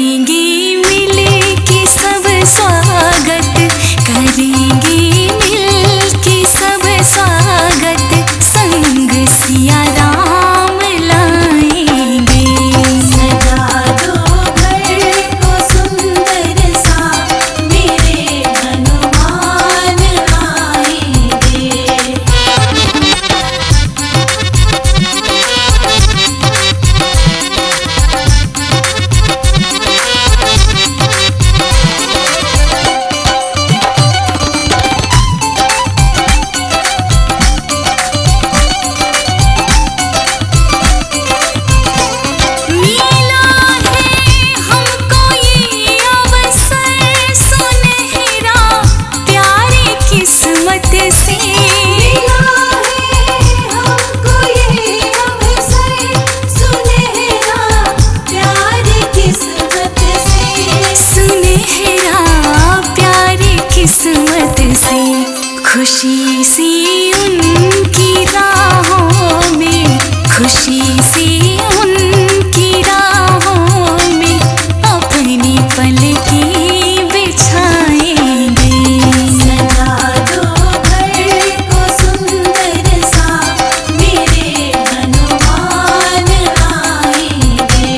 करेंगे मिल के सब स्वागत, करेंगे मिल के सब स्वागत, संग सिया राम लाएंगे। सजा दो घर को सुंदर सा, मेरे हनुमान आएंगे। मिला है हमको ये अवसर सुनहरा, प्यारी किस्मत से। मिला है हमको ये अवसर सुनहरा, प्यारी किस्मत से। सुनहरा प्यारी किस्मत से, खुशी सी उनकी राहों में, खुशी सी उनकी राहों में, अपनी पलकें बिछाएंगे। सजा दो घर को सुंदर सा, मेरे हनुमान आएंगे।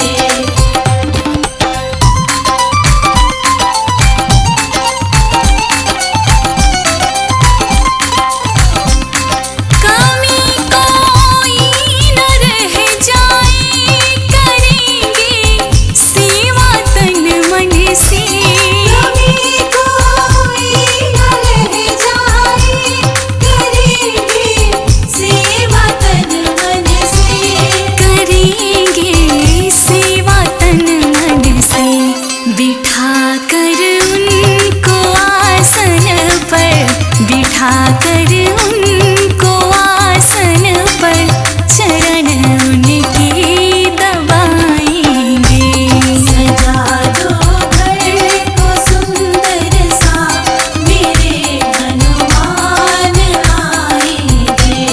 कमी कोई न रह जाए, करेंगे सेवा तन मन से। कभी कोई न रह जाए, करेंगे सेवा तन मन से। करेंगे सेवा तन मन से, बिठा कर उनको आसन पर, बिठा कर उनको आसन पर, चरण उनके दबाएंगे। सजा दो घर को सुंदर सा, मेरे हनुमान आएंगे।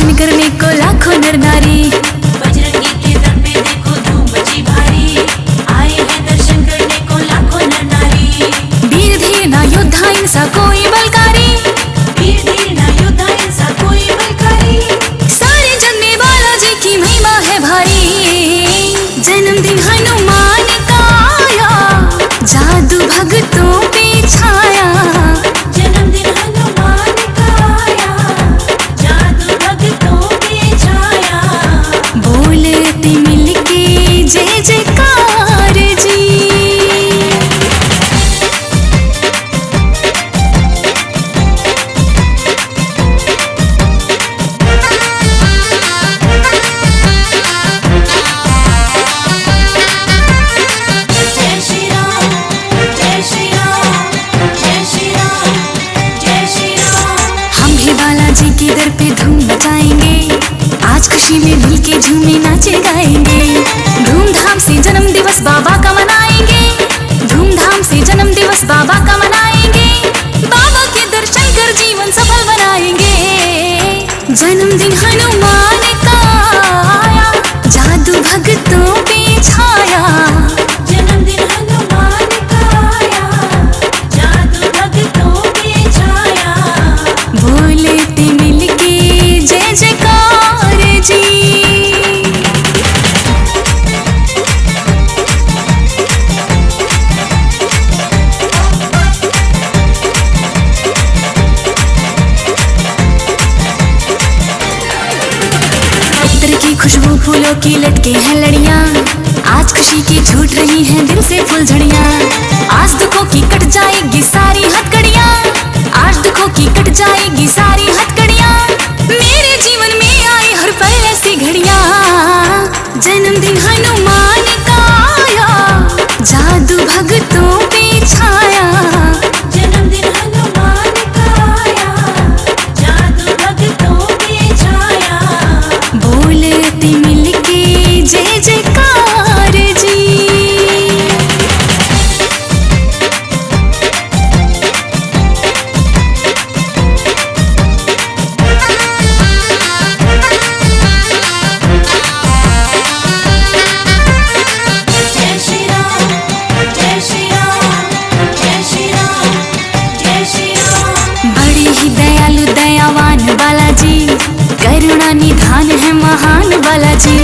दर्शन करने को लाखों नर नारी। बजरंगी के दर पे देखो धूम मची भारी, आए हैं दर्शन करने को लाखों नर नारी। वीर धीर ना योद्धा इंसा कोई बलकारी, वीर धीर ना योद्धा इंसा कोई बलकारी। सारे जग में बालाजी की महिमा है भारी। जन्मदिन हनुमान का आया, जादू भक्तों पे छाया। जन्मदिन हनुमान का आया, जादू भक्तों पे छाया। बोलते मिलके जय जयकार जी। जय श्री राम, जय श्री राम, जय श्री राम, जय श्री राम। हम भी बालाजी के दर पे धूम मचाएंगे, आज खुशी में मिलके झूमे नाचे गाएंगे। धूमधाम से जन्म दिवस बाबा का मनाएंगे, धूमधाम से जन्म दिवस बाबा का मनाएंगे। बाबा के दर्शन कर जीवन सफल बनाएंगे। जन्मदिन हनुमान का आया, जादू भक्तों पे छाया। जन्मदिन हनुमान का आया, जादू भक्तों पे छाया। बोलते मिलके जय जयकार जी। इत्र की खुशबू फूलों की लटके हैं लड़ियां, आज खुशी की छूट रही हैं दिल से फुलझड़ियां। आज दुखों की कट जाएगी सारी हथकड़ियां, आज दुखों की कट जाएगी सारी हथकड़ियां। मेरे जीवन में आई हर पल ऐसी घड़ियां। जन्मदिन हनुमान का आया, जादू भक्तों पे छाया। जन्मदिन हनुमान का आया, जादू भक्तों पे छाया। बोलते मिलके जय जयकार जी। जय श्री राम, जय श्री राम, जय श्री राम, जय श्री राम। बड़े ही दयालु दयावान बालाजी, करुणा निधान है महान बालाजी।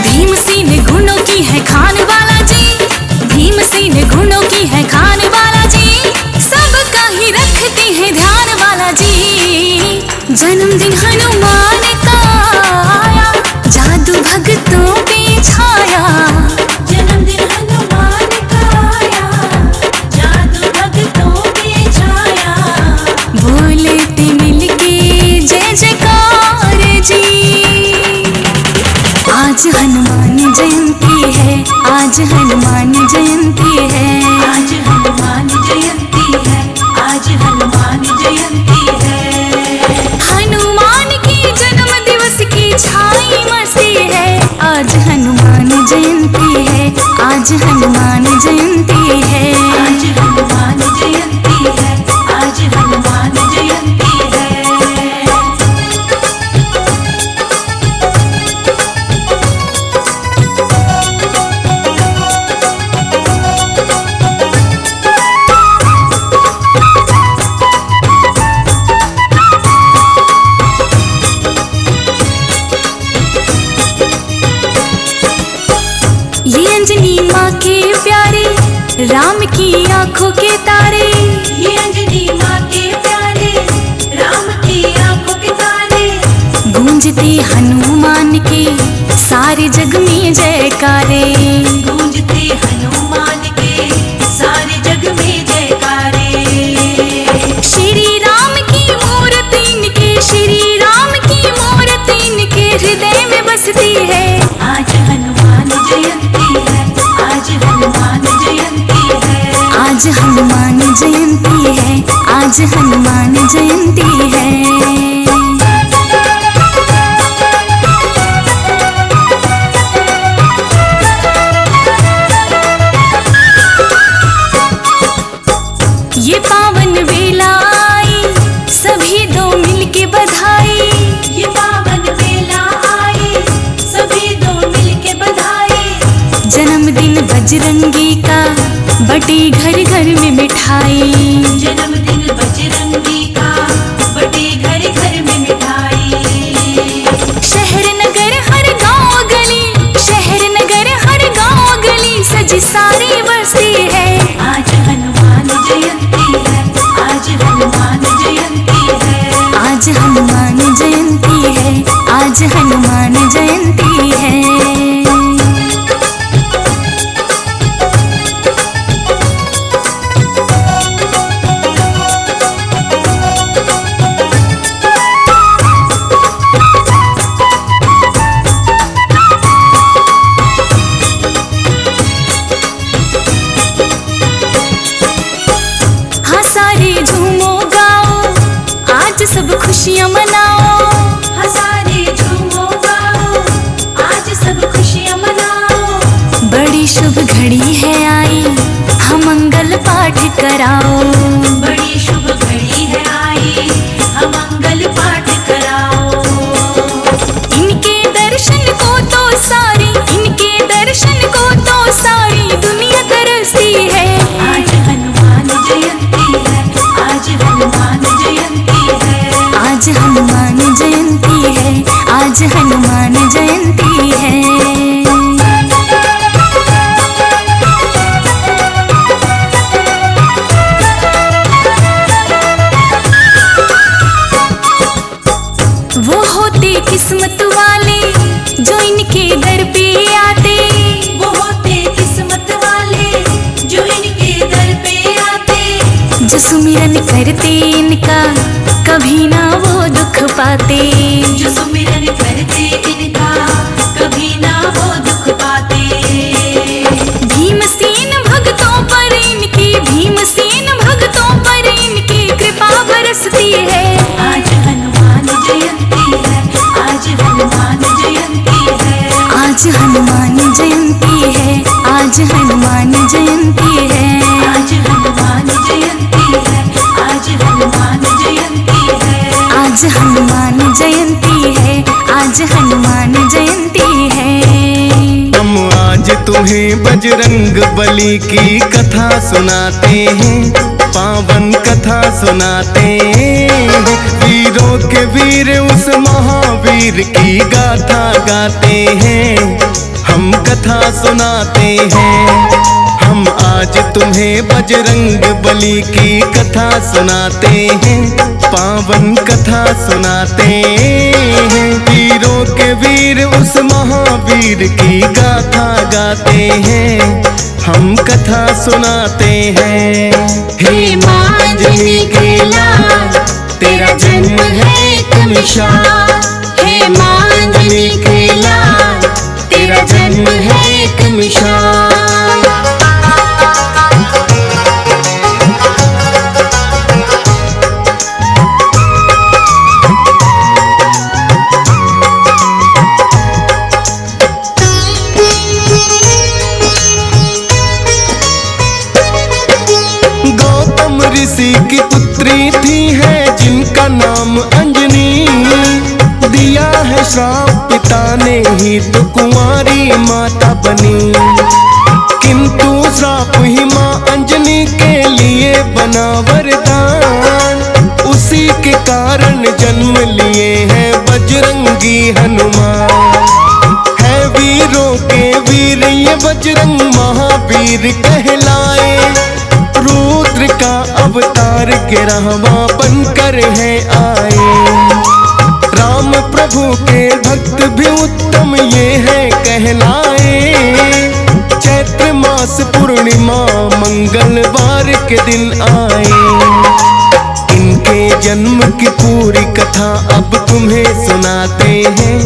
भीमसेन गुणों की है खान बालाजी, भीमसेन गुणों की है खान बालाजी। सबका ही रखती है ध्यान बालाजी। जन्मदिन हनुमान का आया, जादू भक्तों पे छाया। जन्मदिन हनुमान का आया, जादू भक्तों पे छाया। बोलते मिलके जय जयकार जी। आज हनुमान जयंती है, आज हनुमान जयंती है। आज हनुमान जयंती है, आज हनुमान जयंती है। हनुमान की जन्म दिवस की छाई मस्ती है। आज हनुमान जयंती है, आज हनुमान जयंती है। आज हनुमान जयंती है, आज हनुमान जयंती है। ये अंजनी माँ के प्यारे, राम की आंखों के तारे। ये अंजनी माँ के प्यारे, राम की आंखों के तारे। गूंजते हनुमान के सारे जग में जयकारे। गूंजते हनुमान के सारे जग में जयकारे। श्री राम की मूर्ति इनके, श्री राम की मूर्ति इनके हृदय में बसती है। आज हनुमान जयंती है, आज हनुमान जयंती है। आज हनुमान जयंती है, आज हनुमान जयंती है। ये पावन वेला आई, सभी दो मिलके बधाई। ये पावन जन्मदिन बजरंगी का बटे घर घर में मिठाई। जन्मदिन बजरंगी का बटे घर घर में मिठाई। शहर नगर हर गांव गली, शहर नगर हर गांव गली सजी सारी बस्ती है। आज हनुमान जयंती है, आज हनुमान जयंती है। आज हनुमान जयंती है, आज हनुमान जयंती है। हाँ सारे झूमो गाओ, आज सब खुशियाँ मनाओ। हाँ सारे झूमो गाओ, आज सब खुशियाँ मनाओ। बड़ी शुभ घड़ी है आई, हम मंगल पाठ कराओ। बड़ी शुभ घड़ी है आई, हम मंगल पाठ कराओ। इनके दर्शन को तो सारी, इनके दर्शन को तो सारी दुनिया तरसती है। आज हनुमान जयंती है, आज हनुमान जयंती है। आज हनुमान जयंती है, आज हनुमान जयंती है। वो होते किस्मत वाले जो इनके दर पे आते। वो होते किस्मत वाले जो इनके दर पे आते। जो सुमिरन करते इनका कभी ना वो दुख पाते। जो सुमिरन करते इनका कभी ना वो दुख पाते। भीमसेन भक्तों पर इनकी, भीमसेन भक्तों पर इनकी कृपा बरसती है। आज हनुमान जयंती है, आज हनुमान जयंती है। आज हनुमान जयंती है, आज हनुमान जयंती है। आज हनुमान जयंती है, आज हनुमान जयंती है। आज हनुमान जयंती है, आज हनुमान जयंती है। हम आज तुम्हें बजरंग बली की कथा सुनाते हैं, पावन कथा सुनाते हैं। वीरों के वीर उस महावीर की गाथा गाते हैं, हम कथा सुनाते हैं। हम आज तुम्हें बजरंग बली की कथा सुनाते हैं, पावन कथा सुनाते हैं। वीरों के वीर उस महावीर की गाथा गाते हैं, हम कथा सुनाते हैं। हे माँ अंजनी के लाल, तेरा जन्म है एक मिसाल। हे माँ अंजनी के लाल, तेरा जन्म है एक मिसाल। गौतम ऋषि की पुत्री थी है जिनका नाम अंजनी। दिया है श्राप पिता ने ही तो कुंवारी माता बनी। किंतु श्राप ही माँ अंजनी के लिए बना वरदान। उसी के कारण जन्म लिए हैं बजरंगी हनुमान। है वीरों के वीर ये बजरंग महावीर कहलाए। रुद्र का अवतार गिरहवा बनकर है आए। राम प्रभु के भक्त भी उत्तम ये है कहलाए। चैत्र मास पूर्णिमा मंगलवार के दिन आए। इनके जन्म की पूरी कथा अब तुम्हें सुनाते हैं,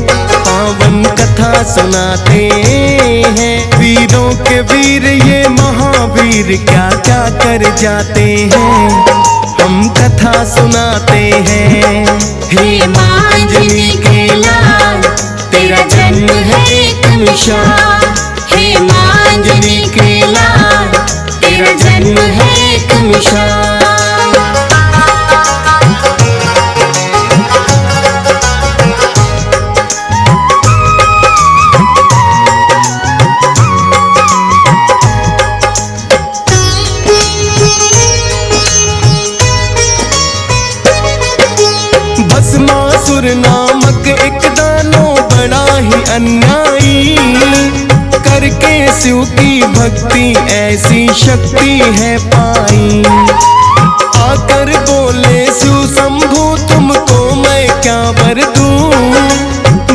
पावन कथा सुनाते हैं। वीरों के वीर ये महावीर क्या क्या कर जाते हैं, हम कथा सुनाते हैं। हे माँ अंजनी के लाल, तेरा जन्म है एक मिसाल। हे माँ अंजनी के लाल, तेरा जन्म है एक मिसाल। भस्मासुर नामक एक दानव बड़ा ही अन्यायी, करके शिव की भक्ति ऐसी शक्ति है पाई। आकर बोले शिव शंभु तुमको मैं क्या वर दूं,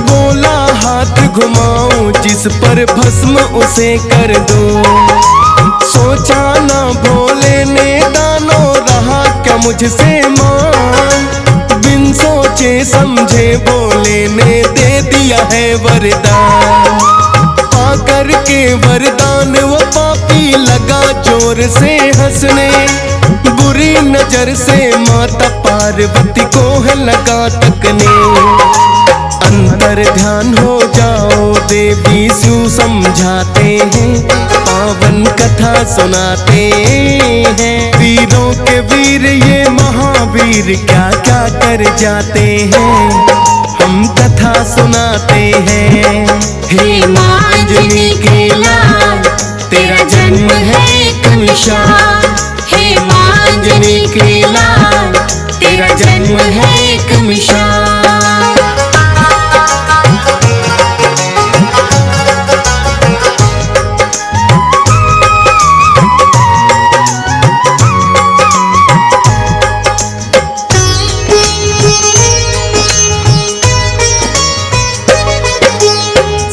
बोला हाथ घुमाऊं जिस पर भस्म उसे कर दूं। सोचा ना भोले ने दानव रहा क्या मुझसे मान, बिन सोचे समझे बोले ने दे दिया है वरदान। पाकर के वरदान वो पापी लगा जोर से हंसने, बुरी नजर से माता पार्वती को है लगा तकने। अंतर ध्यान हो जाओ देवी शिव समझाते हैं, पावन कथा सुनाते हैं। वीरों के वीर ये महावीर क्या क्या कर जाते हैं, हम कथा सुनाते हैं। हे माँ अंजनी के लाल, तेरा जन्म है एक मिसाल। हे माँ अंजनी के लाल, तेरा जन्म है एक मिसाल।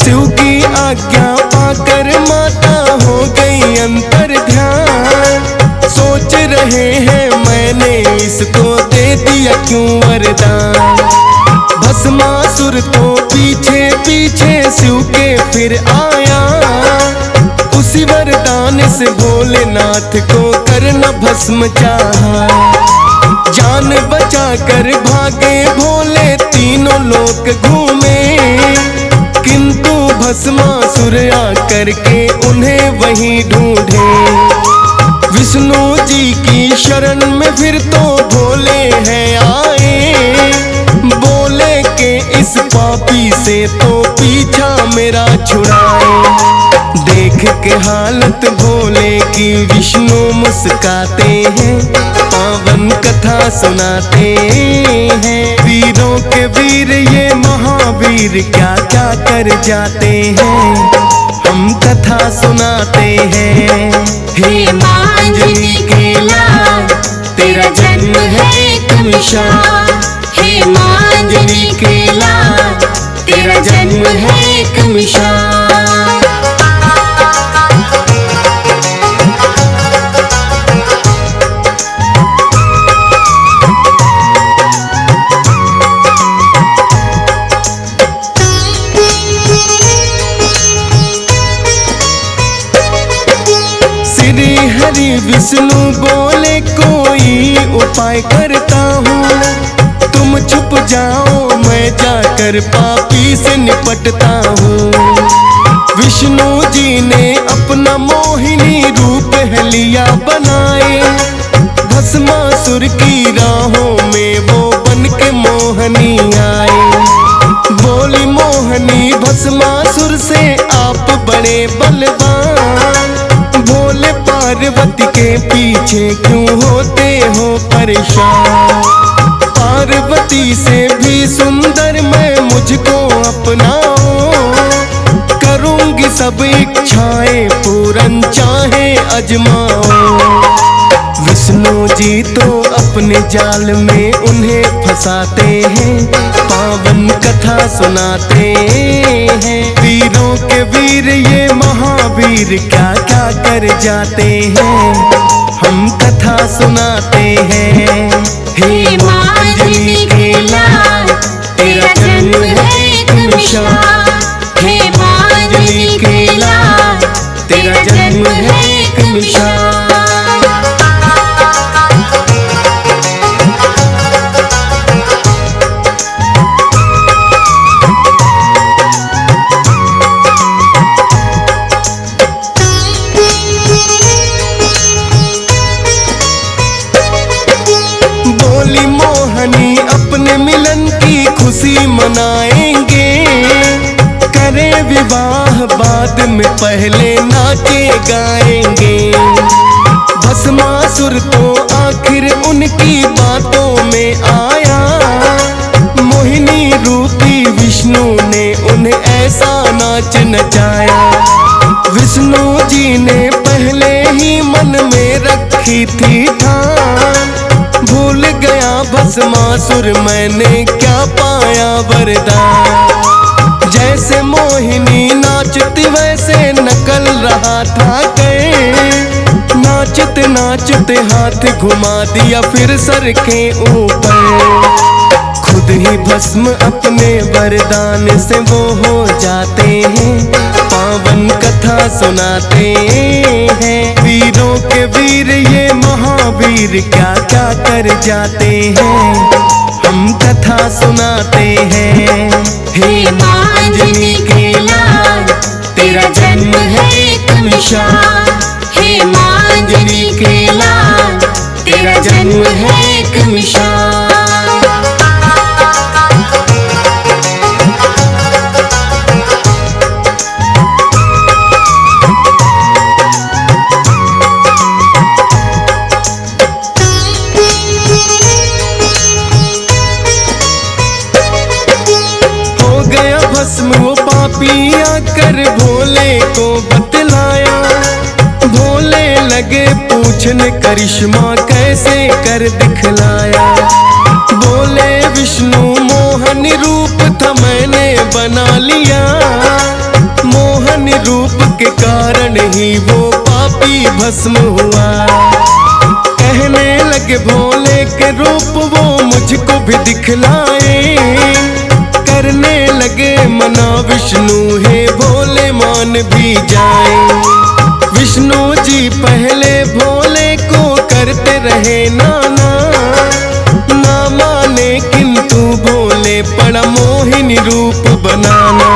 शिव की आज्ञा पाकर माता हो गई अंतर ध्यान, सोच रहे हैं मैंने इसको दे दिया क्यों वरदान। भस्मासुर तो पीछे पीछे शिव के फिर आया, उसी वरदान से भोलेनाथ को करना भस्म चाहा। जान बचा कर भागे भोले तीनों लोक घूमे, किंतु भस्मासुर आकर के उन्हें वहीं ढूंढे। विष्णु जी की शरण में फिर तो भोले हैं आए, बोले के इस पापी से तो पीछा मेरा छुड़ाए। देख के हालत भोले की विष्णु मुस्काते हैं, पावन कथा सुनाते हैं। वीरों के वीर ये महावीर क्या क्या कर जाते हैं, हम कथा सुनाते हैं। हे माँ अंजनी के लाल, तेरा जन्म है एक मिसाल। हे माँ अंजनी के लाल, तेरा जन्म है एक मिसाल। श्री हरि विष्णु बोले कोई उपाय करता हूँ, तुम छुप जाओ मैं जाकर पापी से निपटता हूँ। विष्णु जी ने अपना मोहिनी रूप लिया बनाए, भस्मासुर की राहों में वो बन के मोहनी आए। बोली मोहनी भस्मासुर से आप बड़े बलवान, भोले पार्वती के पीछे क्यों होते हो परेशान। पार्वती से भी सुंदर मैं मुझको अपनाओ, करूंगी सब इच्छाएं पूरन चाहे अजमाओ। विष्णु जी तो अपने जाल में उन्हें फंसाते हैं, पावन कथा सुनाते हैं। वीरों के वीर ये महावीर क्या क्या कर जाते हैं, हम कथा सुनाते हैं। हे माँ अंजनी के लाल, तेरा जन्म है एक मिसाल। हे माँ अंजनी के लाल, तेरा जन्म है एक मिसाल। बोली मोहनी अपने मिलन की खुशी मनाएंगे, करें विवाह बाद में पहले नाचे गाएंगे। भस्मासुर तो आखिर उनकी बातों में आया, मोहिनी रूपी विष्णु ने उन्हें ऐसा नाच नचाया। विष्णु जी ने पहले ही मन में रखी थी ठान, भूल गया भस्मासुर मैंने क्या पाया वरदान। जैसे मोहिनी नाचती वैसे नकल रहा था कहीं, नाचते नाचते हाथ घुमा दिया फिर सर के ऊपर। खुद ही भस्म अपने वरदान से वो हो जाते हैं, पावन कथा सुनाते हैं। वीरों के वीर ये महावीर क्या क्या कर जाते हैं, हम कथा सुनाते हैं। हे मांजनी के लाल तेरा जन्म है एक मिसाल, हे मांजनी के लाल तेरा जन्म है एक मिसाल। वो पापी आकर भोले को बतलाया, भोले लगे पूछने करिश्मा कैसे कर दिखलाया। बोले विष्णु मोहन रूप था मैंने बना लिया, मोहन रूप के कारण ही वो पापी भस्म हुआ। कहने लगे भोले के रूप वो मुझको भी दिखलाए, करने लगे मना विष्णु है भोले मान भी जाए। विष्णु जी पहले भोले को करते रहे नाना, ना माने किंतु भोले पड़ा मोहिनी रूप बनाना।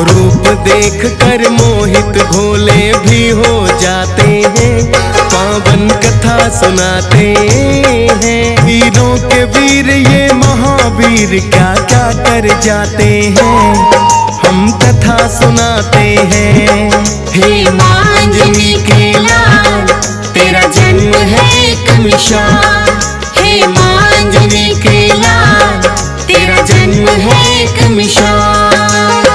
रूप देख कर मोहित भोले भी हो जाते हैं, पावन कथा सुनाते हैं। वीरों के वीर ये महावीर क्या क्या कर जाते हैं, हम कथा सुनाते हैं। हे मांजनी के लाल तेरा जन्म है एक मिसाल, हे मांजनी के लाल तेरा जन्म है एक मिसाल।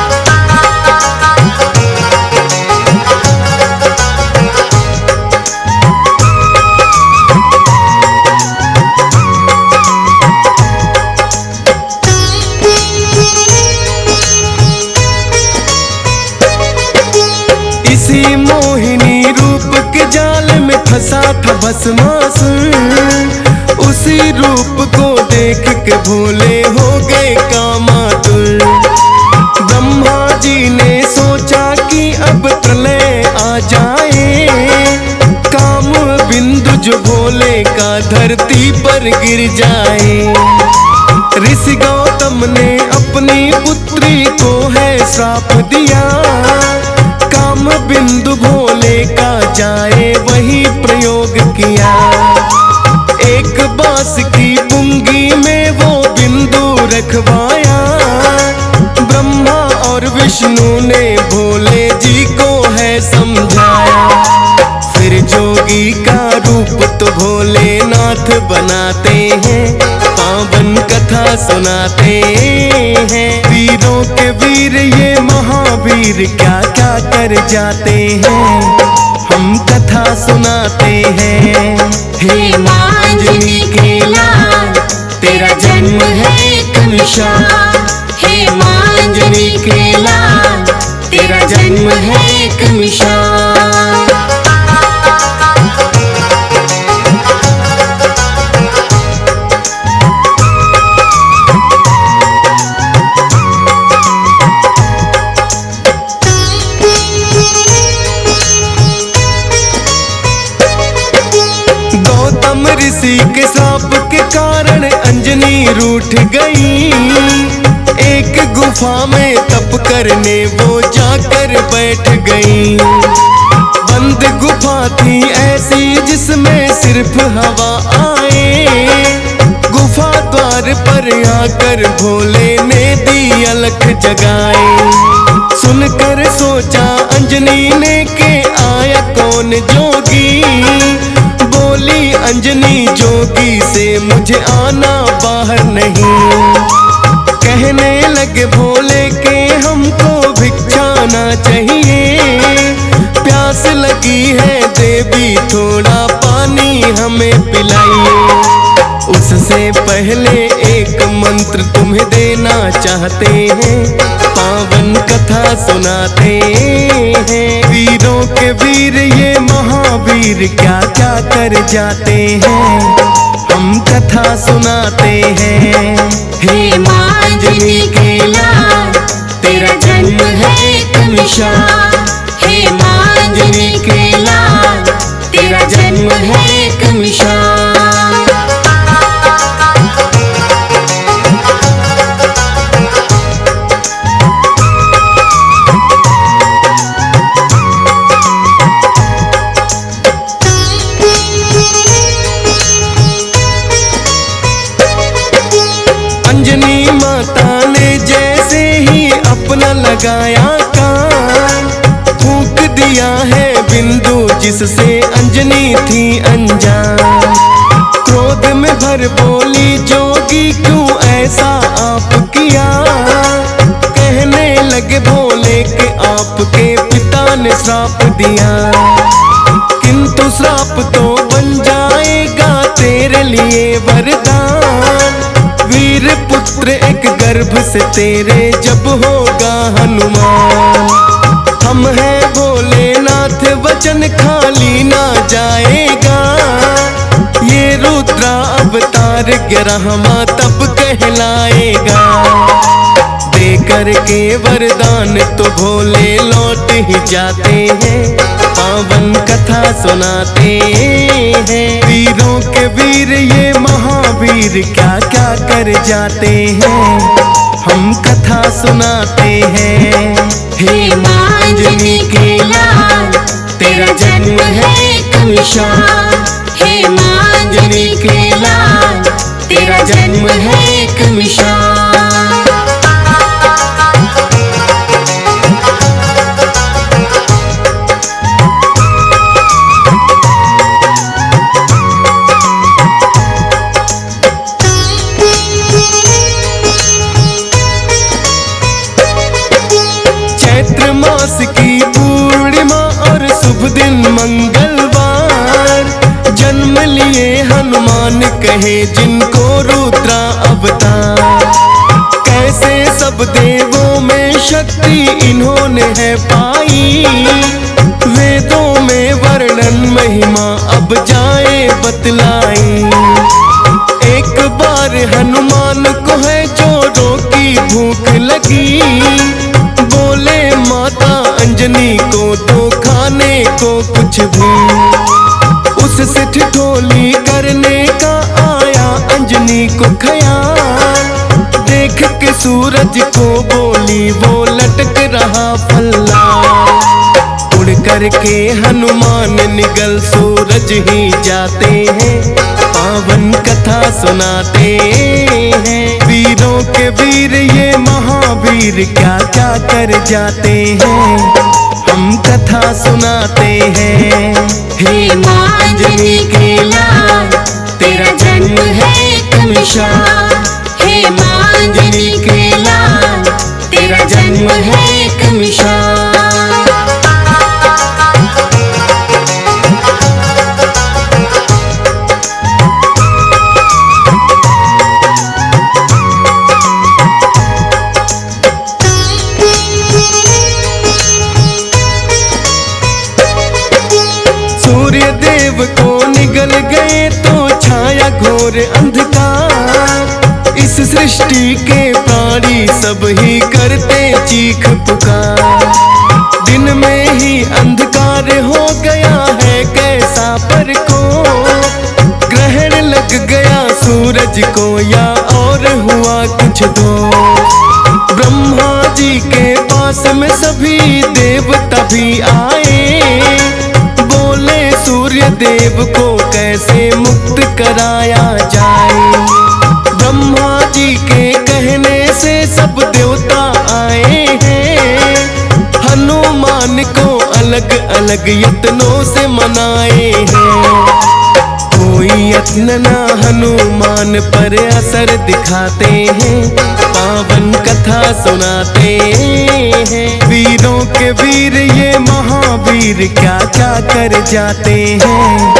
इसी मोहिनी रूप के जाल में फंसा था भस्मासुर, उसी रूप को देख के भोले हो गए कामातुर। ब्रह्मा जी ने सोचा कि अब प्रलय आ जाए, काम बिंदु जो भोले का धरती पर गिर जाए। ऋषि गौतम ने अपनी पुत्री को है श्राप दिया, काम बिंदु भोले का जाए वही प्रयोग किया। एक बांस की पुंगी में वो बिंदु रखवाया, ब्रह्मा और विष्णु ने भोले जी को है समझाया। फिर जोगी का रूप तो भोलेनाथ बनाते हैं, पावन कथा सुनाते हैं। वीरों के वीर ये महावीर क्या क्या कर जाते हैं, हम कथा सुनाते हैं। हे मांजनी के लाल तेरा जन्म है एक मिसाल, हे मांजनी के लाल तेरा जन्म है एक मिसाल। गौतम ऋषि के श्राप के कारण अंजनी रूठ गई, एक गुफा में तप करने वो जाकर बैठ गई। बंद गुफा थी ऐसी जिसमें सिर्फ हवा आए, गुफा द्वार पर आकर भोले ने दी अलख जगाए। सुनकर सोचा अंजनी ने के आया कौन जोगी, बोली अंजनी जोगी से मुझे आना बाहर नहीं। कह कहने लगे भोले के हमको भिक्षा ना चाहिए, प्यास लगी है देवी थोड़ा पानी हमें पिलाइए। उससे पहले एक मंत्र तुम्हें देना चाहते हैं, पावन कथा सुनाते हैं। वीरों के वीर ये महावीर क्या क्या कर जाते हैं, हम कथा सुनाते हैं। हे माँ अंजनी के लाल, तेरा जन्म है एक मिसाल। हे माँ अंजनी के लाल, तेरा जन्म है एक मिसाल। अंजनी माता ने जैसे ही अपना लगाया कान, फूंक दिया है बिंदु जिससे अंजनी थी अनजान। क्रोध में भर बोली जोगी क्यों ऐसा आप किया, कहने लगे भोले के आपके पिता ने श्राप दिया। किंतु श्राप तो बन जाएगा तेरे लिए वरदान, वीर पुत्र एक गर्भ से तेरे जब होगा हनुमान। हम हैं भोलेनाथ वचन खाली ना जाएगा, ये रुद्रा अवतार 11वां तब कहलाएगा। देकर के वरदान तो भोले लौट ही जाते हैं, पावन कथा सुनाते हैं। वीरों के वीर ये महावीर क्या क्या कर जाते हैं, हम कथा सुनाते हैं। हे माँ अंजनी के लाल, तेरा जन्म है एक मिसाल। हे माँ अंजनी के लाल, तेरा जन्म है एक मिसाल। चैत्र मास की पूर्णिमा और शुभ दिन मंगलवार, जन्म लिए हनुमान कहे जिनको रुद्रा अवतार। कैसे सब देवों में शक्ति इन्होंने है पाई, वेदों में वर्णन महिमा अब जाए बतलाई। एक बार हनुमान को है जोरों की भूख लगी, बोले माता अंजनी को तो खाने को कुछ भी। उससे ठिठोली करने का आया अंजनी को ख्याल, देख के सूरज को बोली वो लटक रहा फल्ला। उड़ करके हनुमान निगल सूरज ही जाते हैं, पावन कथा सुनाते हैं। वीरों के वीर ये महावीर क्या क्या कर जाते हैं, हम कथा सुनाते हैं। हे माँ अंजनी के लाल, तेरा जन्म है एक मिसाल। हे माँ अंजनी के लाल, तेरा जन्म है एक मिसाल। सूर्य देव को निगल गए तो छाया घोर अंधकार, इस सृष्टि के प्राणी सब ही करते चीख पुकार। दिन में ही अंधकार हो गया है कैसा पर को, ग्रहण लग गया सूरज को या और हुआ कुछ दो। ब्रह्मा जी के पास में सभी देवता भी आए, बोले सूर्य देव को कैसे मुक्त कराया जाए। ब्रह्मा जी के कहने से सब देवता आए हैं, हनुमान को अलग अलग यत्नों से मनाए हैं। कोई यत्न ना हनुमान पर असर दिखाते हैं, पावन कथा सुनाते हैं। वीरों के वीर ये महावीर क्या क्या कर जाते हैं,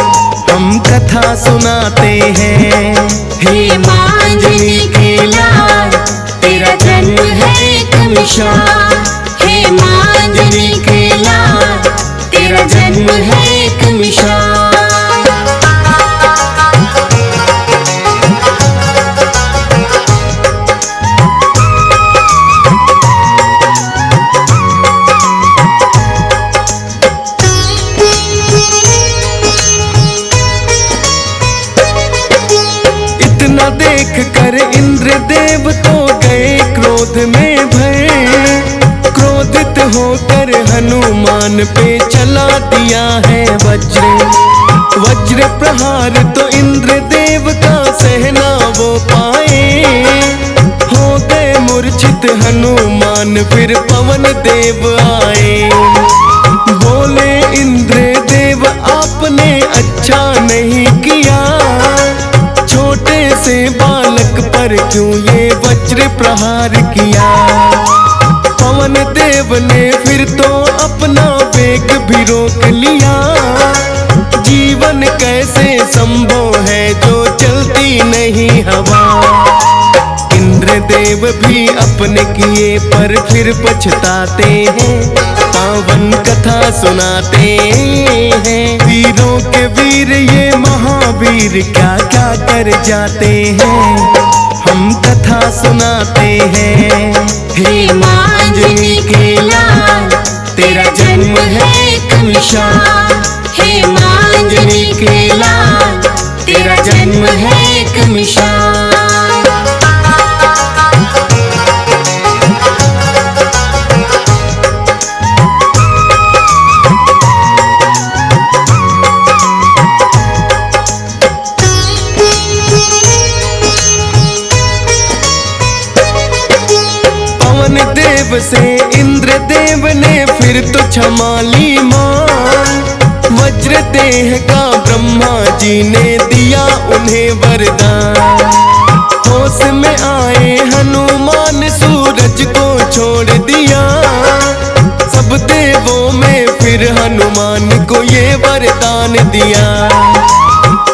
हम कथा सुनाते हैं। हे मांजनी के लाल तेरा जन्म है एक मिसाल, हे मांजनी के लाल तेरा जन्म है एक मिसाल। इतना देख कर इंद्रदेव तो गए क्रोध में भय, क्रोधित होकर हनुमान पे चला दिया है वज्र। वज्र प्रहार तो इंद्रदेव का सहना वो पाए, हो गए मूर्छित हनुमान फिर पवन देव आए। बोले इंद्रदेव आपने अच्छा नहीं किया, छोटे से बालक पर क्यों ये वज्र प्रहार किया। पवन देव ने फिर तो अपना वेग भी रोक लिया, जीवन कैसे संभव है जो चलती नहीं हवा। इंद्रदेव भी अपने किए पर फिर पछताते हैं, पावन कथा सुनाते हैं। वीरों के वीर ये महावीर क्या क्या कर जाते हैं, हम कथा सुनाते हैं। हे मांजनी के लाल तेरा जन्म है एक मिसाल, हे मांजनी के लाल तेरा जन्म है एक मिसाल। देव से इंद्रदेव ने फिर तो क्षमा ली मान, वज्र देह का ब्रह्मा जी ने दिया उन्हें वरदान। होश में आए हनुमान सूरज को छोड़ दिया, सब देवों में फिर हनुमान को ये वरदान दिया।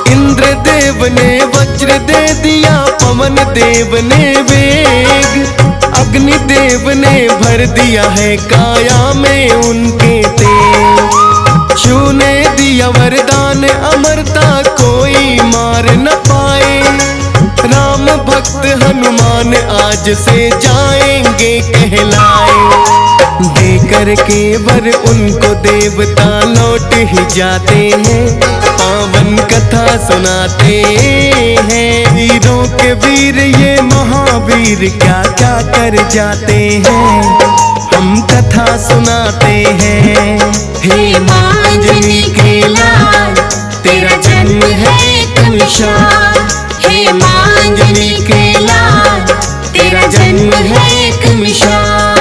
इंद्रदेव ने वज्र दे दिया, पवन देव ने वेग, अग्निदेव ने भर दिया है काया में उनके तेज। शिव ने दिया वरदान अमरता कोई मार न पाए, राम भक्त हनुमान आज से जाएंगे कहलाए। देकर के वर उनको देवता लौट ही जाते हैं, पावन कथा सुनाते हैं। वीरों के वीर ये महावीर क्या क्या कर जाते हैं, हम कथा सुनाते हैं। हे मांजनी के लाल तेरा जन्म है एक मिसाल, हे मांजनी के लाल तेरा जन्म है एक मिसाल।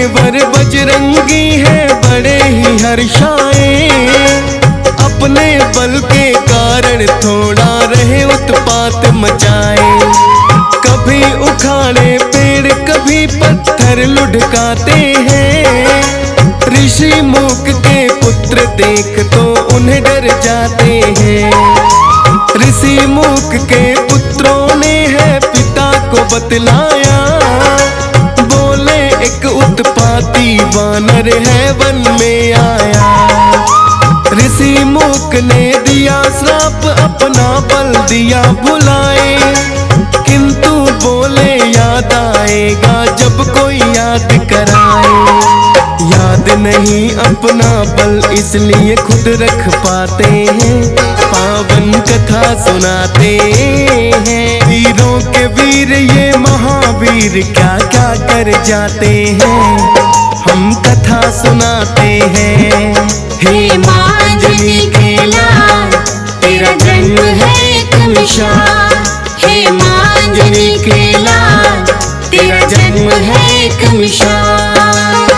वर बजरंगी है बड़े ही हर्षाए, अपने बल के कारण थोड़ा रहे उत्पात मचाए। कभी उखाड़े पेड़ कभी पत्थर लुढ़काते हैं, ऋषि मूक के पुत्र देख तो उन्हें डर जाते हैं। ऋषि मूक के पुत्रों ने है पिता को बतलाया, एक उत्पाती वानर है वन में आया। ऋषि मूक ने दिया श्राप अपना बल दिया भुलाए, किंतु बोले याद आएगा जब कोई याद कराए। याद नहीं अपना बल इसलिए खुद रख पाते हैं, पावन कथा सुनाते हैं। वीरों के वीर ये महावीर क्या क्या कर जाते हैं, हम कथा सुनाते हैं। हे मांजनी के लाल तेरा जन्म है एक मिसाल। हे मांजनी के लाल तेरा जन्म है एक मिसाल।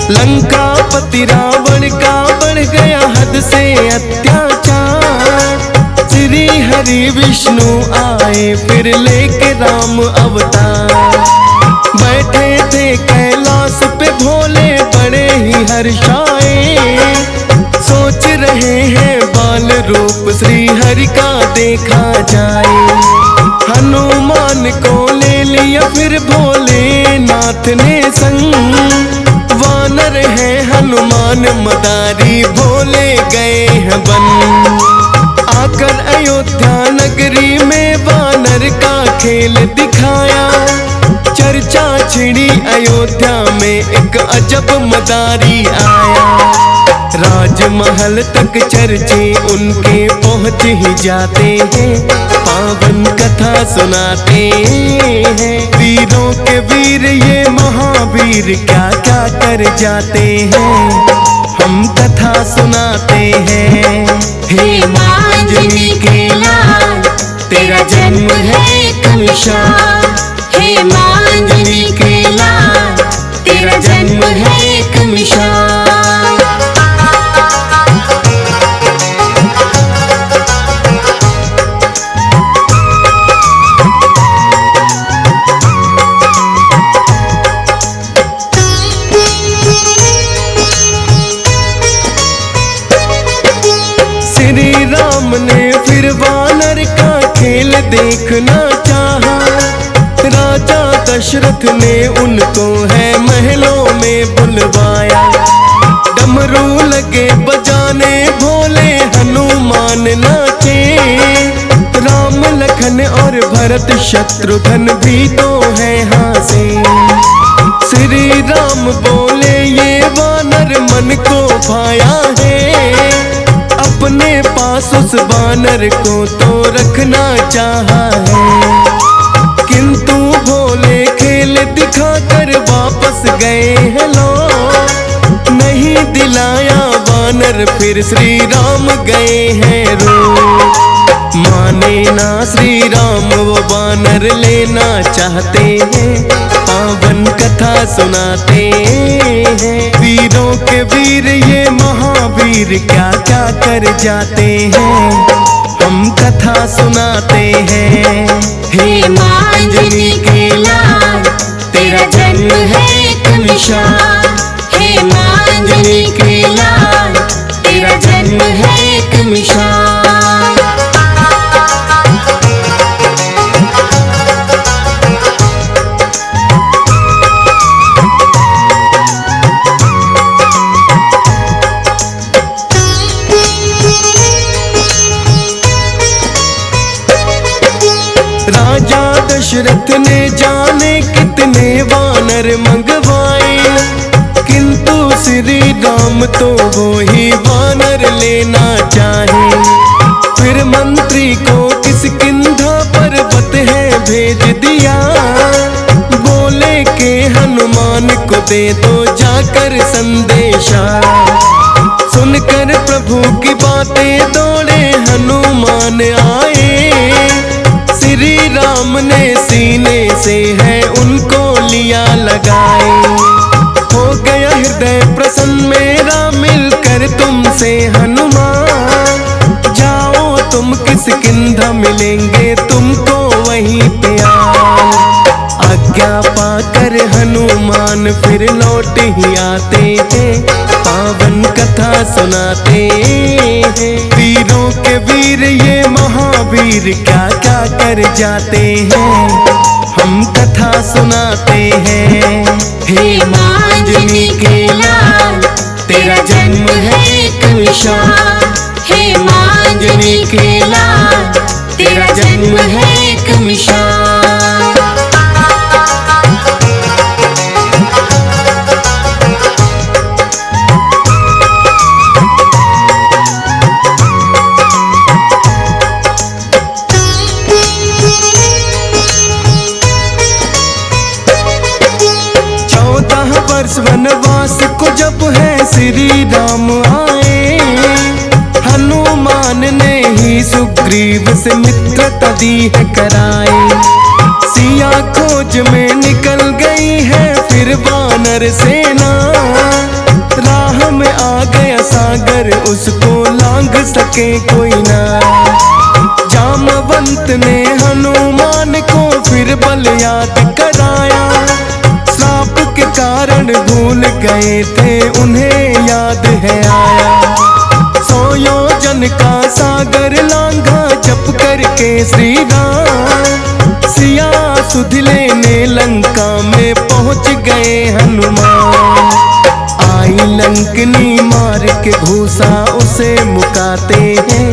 लंकापति रावण का बढ़ गया हद से अत्याचार। श्री हरि विष्णु आए फिर लेके राम अवतार। बैठे थे कैलाश पे भोले बड़े ही हर्षाए। सोच रहे हैं बाल रूप श्री हरि का देखा जाए। हनुमान को ले लिया फिर भोलेनाथ ने संग। वानर है हनुमान मदारी भोले गए हैं बन। आकर अयोध्या नगरी में वानर का खेल दिखाया। चर्चा छिड़ी अयोध्या में एक अजब मदारी आया। राजमहल तक चर्चे उनके पहुँच ही जाते हैं। पावन कथा सुनाते हैं वीरों के वीर ये महावीर क्या क्या कर जाते हैं। हम कथा सुनाते हैं। हे मांजनी के लाल तेरा जन्म है एक मिसाल। हे मांजनी के लाल तेरा जन्म है एक मिसाल। श्री राम ने फिर वानर का खेल देखना चाहा। राजा दशरथ ने उनको है महलों में बुलवाया। डमरू लगे बजाने भोले हनुमान नाचे। राम लखन और भरत शत्रुघ्न भी तो है हासे। श्री राम बोले ये वानर मन को भाया है। अपने पास उस वानर को तो रखना चाहा है। किंतु भोले खेल दिखाकर वापस गए हैं लोग। नहीं दिलाया वानर फिर श्री राम गए हैं रो। माने ना श्री राम वो वानर लेना चाहते हैं। पावन कथा सुनाते हैं वीरों के वीर ये महावीर क्या क्या कर जाते हैं। हम कथा सुनाते हैं। हे मांजनी के लाल तेरा जन्म है एक मिसाल। हे मांजनी के लाल तेरा जन्म है एक मिसाल। राजा दशरथ ने जाने कितने वानर मंगवाए। किंतु श्री राम तो वो ही वानर लेना चाहे। फिर मंत्री को किष्किंधा पर्वत है भेज दिया। बोले के हनुमान को दे दो जाकर संदेशा। सुनकर प्रभु की बातें दौड़े हनुमान आए। श्री राम ने सीने से है उनको लिया लगाए। हो गया हृदय प्रसन्न मेरा मिलकर तुमसे हनुमान। जाओ तुम किष्किंधा मिलेंगे तुमको वहीं पे आओ। आज्ञा पाकर हनुमान फिर लौट ही आते हैं। पावन कथा सुनाते हैं वीरों के वीर ये महावीर क्या क्या कर जाते हैं। हम कथा सुनाते हैं। हे मांजनी के लाल तेरा जन्म है एक मिसाल। हे मांजनी के लाल तेरा जन्म है एक मिसाल। सुग्रीव से मित्रता दी है कराए। सिया खोज में निकल गई है फिर वानर सेना, राह में आ गया सागर उसको लांघ सके कोई ना। जामवंत ने हनुमान को फिर बल याद कराया, श्राप के कारण भूल गए थे उन्हें याद है आया। 100 योजन का सागर लांघा जप करके श्री राम, सिया सुध लेने लंका में पहुंच गए हनुमान। आई लंकनी मार के घूसा उसे मुकाते हैं,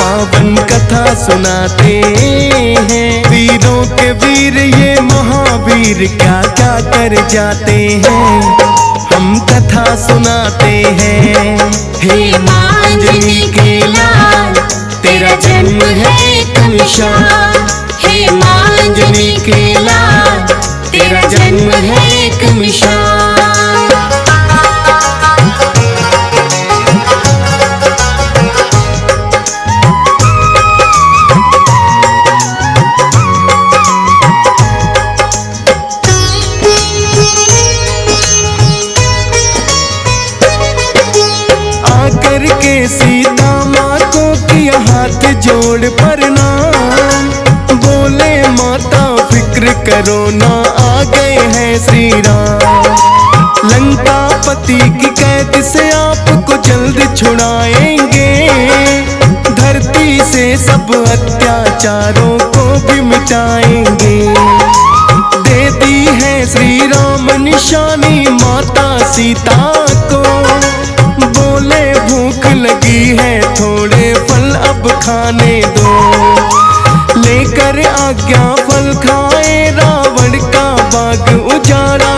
पावन कथा सुनाते हैं। वीरों के वीर ये महावीर क्या क्या कर जाते हैं, हम कथा सुनाते हैं। हे मांजनी के लाल तेरा जन्म है कमिशाल, हे मांजनी के लाल तेरा जन्म है कमिशाल। करके सीता माँ को किया हाथ जोड़ प्रणाम, बोले माता फिक्र करो ना आ गए हैं श्री राम। लंका पति की कैद से आपको जल्द छुड़ाएंगे, धरती से सब अत्याचारों को भी मिटाएंगे। दे दी है श्री राम निशानी माता सीता को, बोले भूख लगी है थोड़े फल अब खाने दो। लेकर आज्ञा फल खाए रावण का बाग उजाड़ा,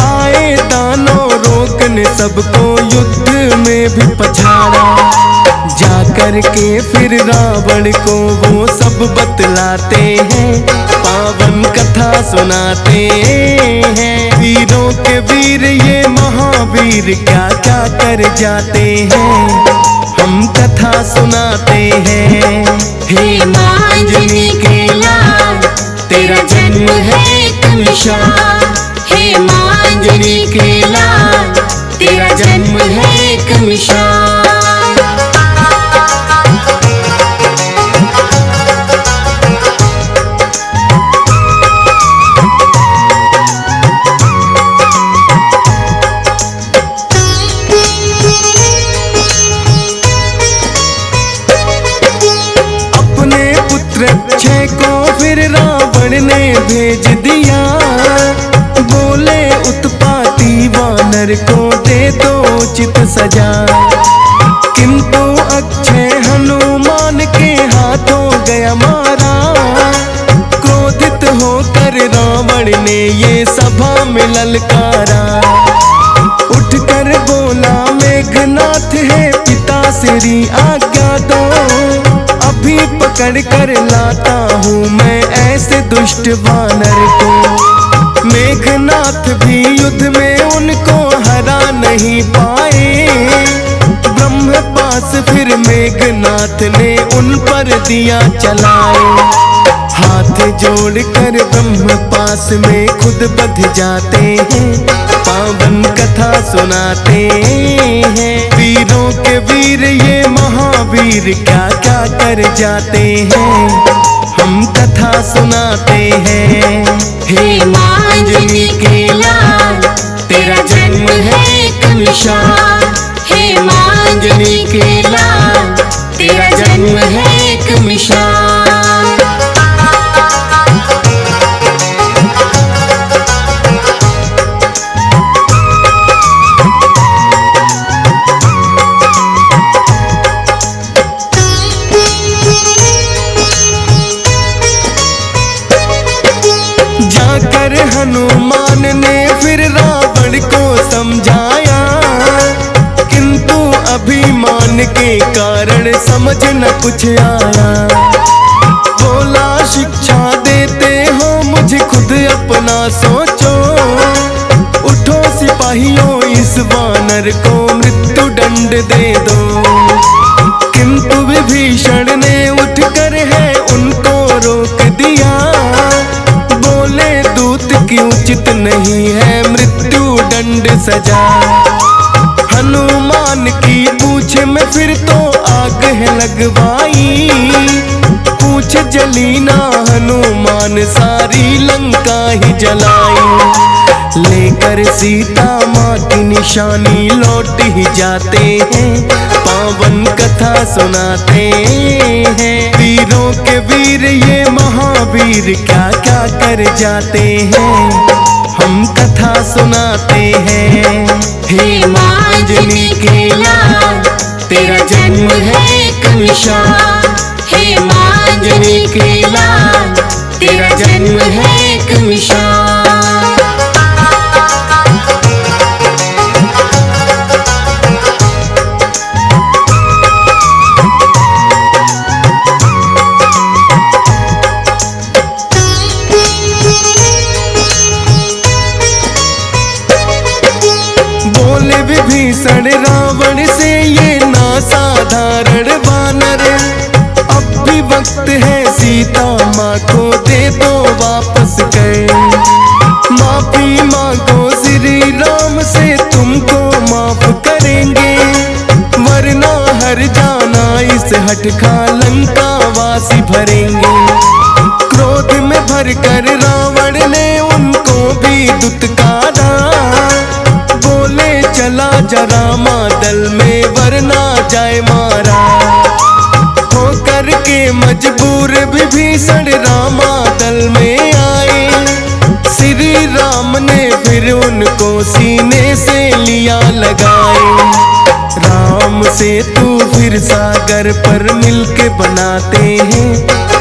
आए दानव रोकने सबको युद्ध में भी पछाड़ा। जाकर के फिर रावण को वो सब बतलाते हैं, पावन कथा सुनाते हैं। वीरों के वीर ये महावीर क्या क्या कर जाते हैं, हम कथा सुनाते हैं। हे मांजनी के लाल तेरा जन्म है कमिशाल, हे मांजनी के लाल तेरा जन्म है कमिशाल। अक्षय को फिर रावण ने भेज दिया, बोले उत्पाती वानर को दे दो उचित सजा। किंतु अक्षय हनुमान के हाथों गया मारा, क्रोधित होकर रावण ने ये सभा में ललकारा। उठकर बोला मेघनाथ है पिता श्री आज्ञा दो, अभी पकड़ कर लाता हूँ मैं ऐसे दुष्ट वानर को। मेघनाथ भी युद्ध में उनको हरा नहीं पाए, ब्रह्म पास फिर मेघनाथ ने उन पर दिया चलाए। हाथ जोड़कर ब्रह्म पास में खुद बध जाते हैं, पावन कथा सुनाते हैं। वीरों के वीर ये महावीर क्या क्या कर जाते हैं, हम कथा सुनाते हैं। हे मांजनी के लाल तेरा जन्म है कमिशाल, हे मांजनी के लाल तेरा जन्म है कमिशाल। जाकर हनुमान ने फिर रावण को समझाया, किंतु अभिमान के कारण समझ न कुछ आया। बोला शिक्षा देते हो मुझे खुद अपना सोचो, उठो सिपाहियों इस वानर को मृत्यु दंड दे दो। किंतु विभीषण ने उठकर है उनको रोक दिया। बोले दूत की उचित नहीं है मृत्यु दंड सजा। हनुमान की पूछ में फिर तो आग है लगवाई। पूछ जली ना हनुमान सारी लंका ही जलाई। लेकर सीता माँ की निशानी लौट ही जाते हैं। पावन कथा सुनाते हैं। वीरों के वीर ये महावीर क्या क्या कर जाते हैं। हम कथा सुनाते हैं। हे माँ अंजनी के लाल तेरा जन्म है एक मिसाल। हे माँ अंजनी के लाल तेरा जन्म है एक मिसाल। बोले विभीषण रावण से ये ना साधारण वानर। अब भी वक्त है सीता माँ को दे दो वापस कर। माफी मांगो श्री राम से तुमको माफ करेंगे। वरना हर जाना इस हटका लंका वासी भरेंगे। क्रोध में भरकर रावण ने उनको भी दुत्कारा। बोले चला जरा दल में वरना जाए मारा। होकर के मजबूर विभीषण रामा दल में आए। श्री राम ने फिर उनको सीने से लिया लगाए। राम से तू फिर सागर पर मिलके बनाते हैं।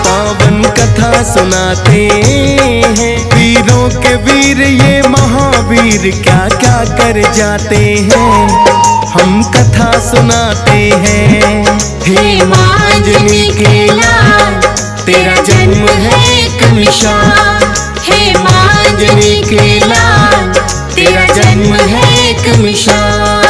पावन कथा सुनाते हैं। वीरों के वीर ये महावीर क्या क्या कर जाते हैं। हम कथा सुनाते हैं। हे माँ अंजनी के लाल तेरा जन्म है एक मिसाल। हे माँ अंजनी के लाल तेरा जन्म है एक मिसाल।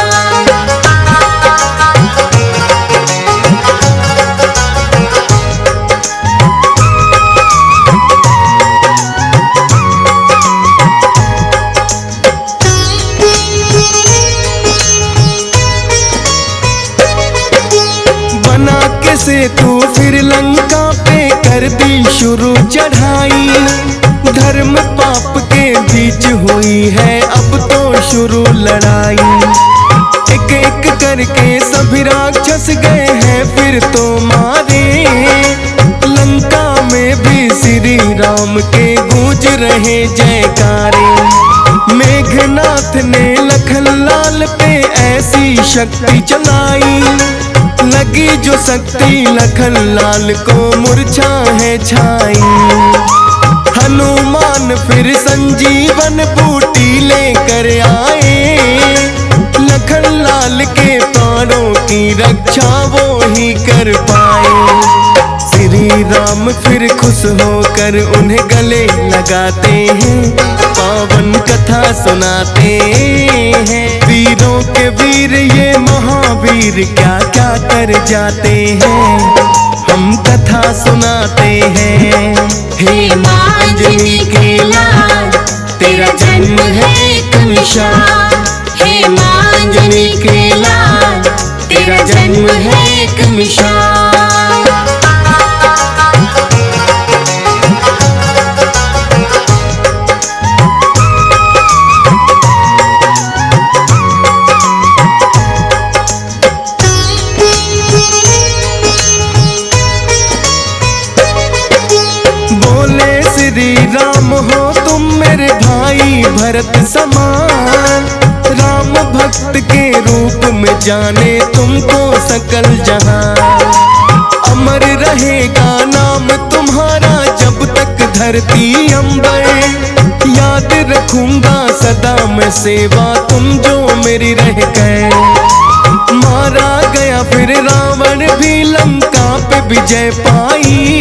से तू फिर लंका पे कर दी शुरू चढ़ाई। धर्म पाप के बीच हुई है अब तो शुरू लड़ाई। एक एक करके सभी राक्षस गए हैं फिर तो मारे। लंका में भी श्री राम के गूंज रहे जयकारे। मेघनाथ ने लखन लाल पे ऐसी शक्ति चलाई। लगी जो शक्ति लखन लाल को मूर्छा है छाई। हनुमान फिर संजीवन बूटी लेकर आए। लखन लाल के प्राणों की रक्षा वो ही कर पाए। श्री राम फिर खुश होकर उन्हें गले लगाते हैं। पावन कथा सुनाते हैं। वीरों के वीर ये महावीर क्या क्या कर जाते हैं। हम कथा सुनाते हैं। हे माँ अंजनी के लाल तेरा जन्म है एक मिसाल। हे माँ अंजनी के लाल तेरा जन्म है एक मिसाल। श्री राम हो तुम मेरे भाई भरत समान। राम भक्त के रूप में जाने तुमको सकल जहां। अमर रहेगा नाम तुम्हारा जब तक धरती अंबर। याद रखूंगा सदा मैं सेवा तुम जो मेरी रह गए। मारा गया फिर रावण भी लंका पे विजय पाई।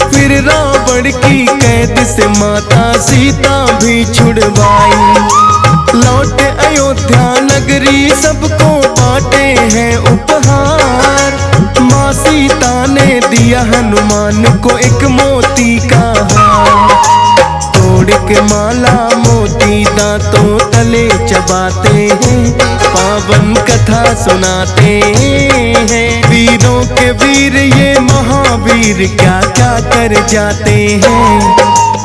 फिर रावण की कैद से माता सीता भी छुड़वाई। लौट अयोध्या नगरी सबको बांटे हैं उपहार। माँ से सीता ने दिया हनुमान को एक मोती का हार, तोड़ के माला मोती दांतों तले चबाते हैं, पावन कथा सुनाते हैं। वीरों के वीर ये महावीर क्या क्या कर जाते हैं,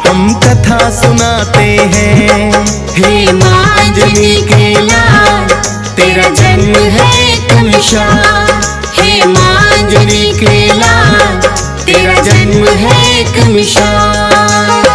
हम कथा सुनाते हैं। हे माँ अंजनी के लाल, तेरा जन्म है एक मिसाल। हे माँ अंजनी के लाल, तेरा जन्म है एक मिसाल।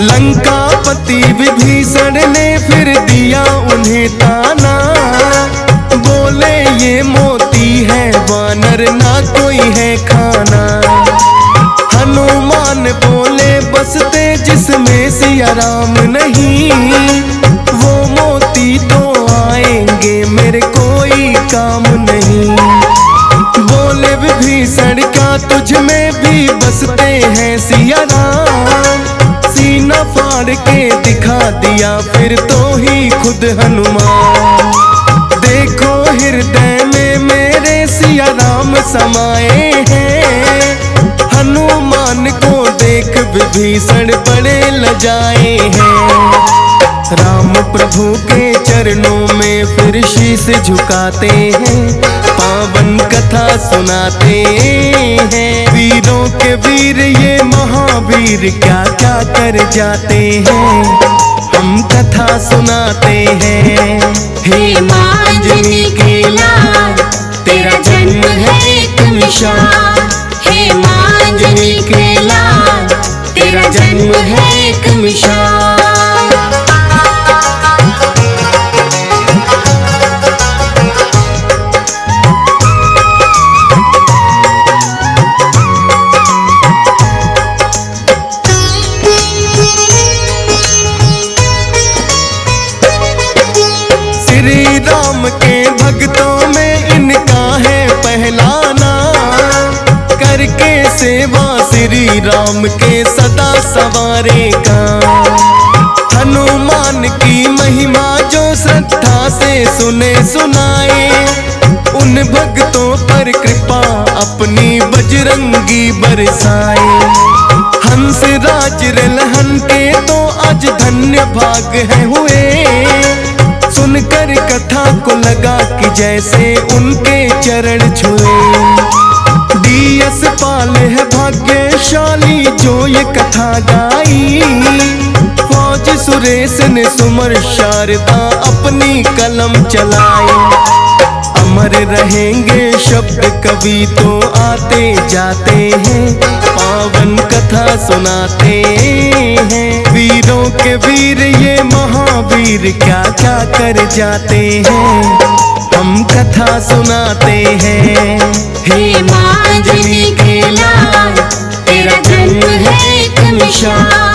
लंकापति विभीषण ने फिर दिया उन्हें ताना, बोले ये मोती है वानर ना कोई है खाना। हनुमान बोले बसते जिसमें सिया राम नहीं, वो मोती तो आएंगे मेरे कोई काम नहीं। बोले विभीषण क्या तुझ में भी बसते हैं सिया राम, सीना फाड़ के दिखा दिया फिर तो ही खुद हनुमान। देखो हृदय में मेरे सिया राम समाए हैं, हनुमान को देख विभीषण बड़े लजाए हैं। राम प्रभु के चरणों में फिर शीश झुकाते हैं, पावन कथा सुनाते हैं। वीरों के वीर ये महावीर क्या क्या कर जाते हैं, हम कथा सुनाते हैं। हे माँ अंजनी के लाल, तेरा जन्म है एक मिसाल। हे माँ अंजनी के लाल, तेरा जन्म है एक मिसाल। श्री राम के भक्तों में इनका है पहला नाम, करके सेवा श्री राम के सदा सवारेगा। हनुमान की महिमा जो श्रद्धा से सुने सुनाए, उन भक्तों पर कृपा अपनी बजरंगी बरसाए। हंस राज रलहन के तो आज धन्य भाग है हुए, सुनकर कथा को लगा कि जैसे उनके चरण छुए। डीएस पाल है भाग्यशाली जो ये कथा गाई, फौज सुरेश ने सुमर शारदा अपनी कलम चलाई। अमर रहेंगे शब्द कवि तो आते जाते हैं, पावन कथा सुनाते हैं। वीरों के वीर ये महावीर क्या क्या कर जाते हैं, हम कथा सुनाते हैं। हे माँ अंजनी के लाल, तेरा जन्म है एक मिसाल।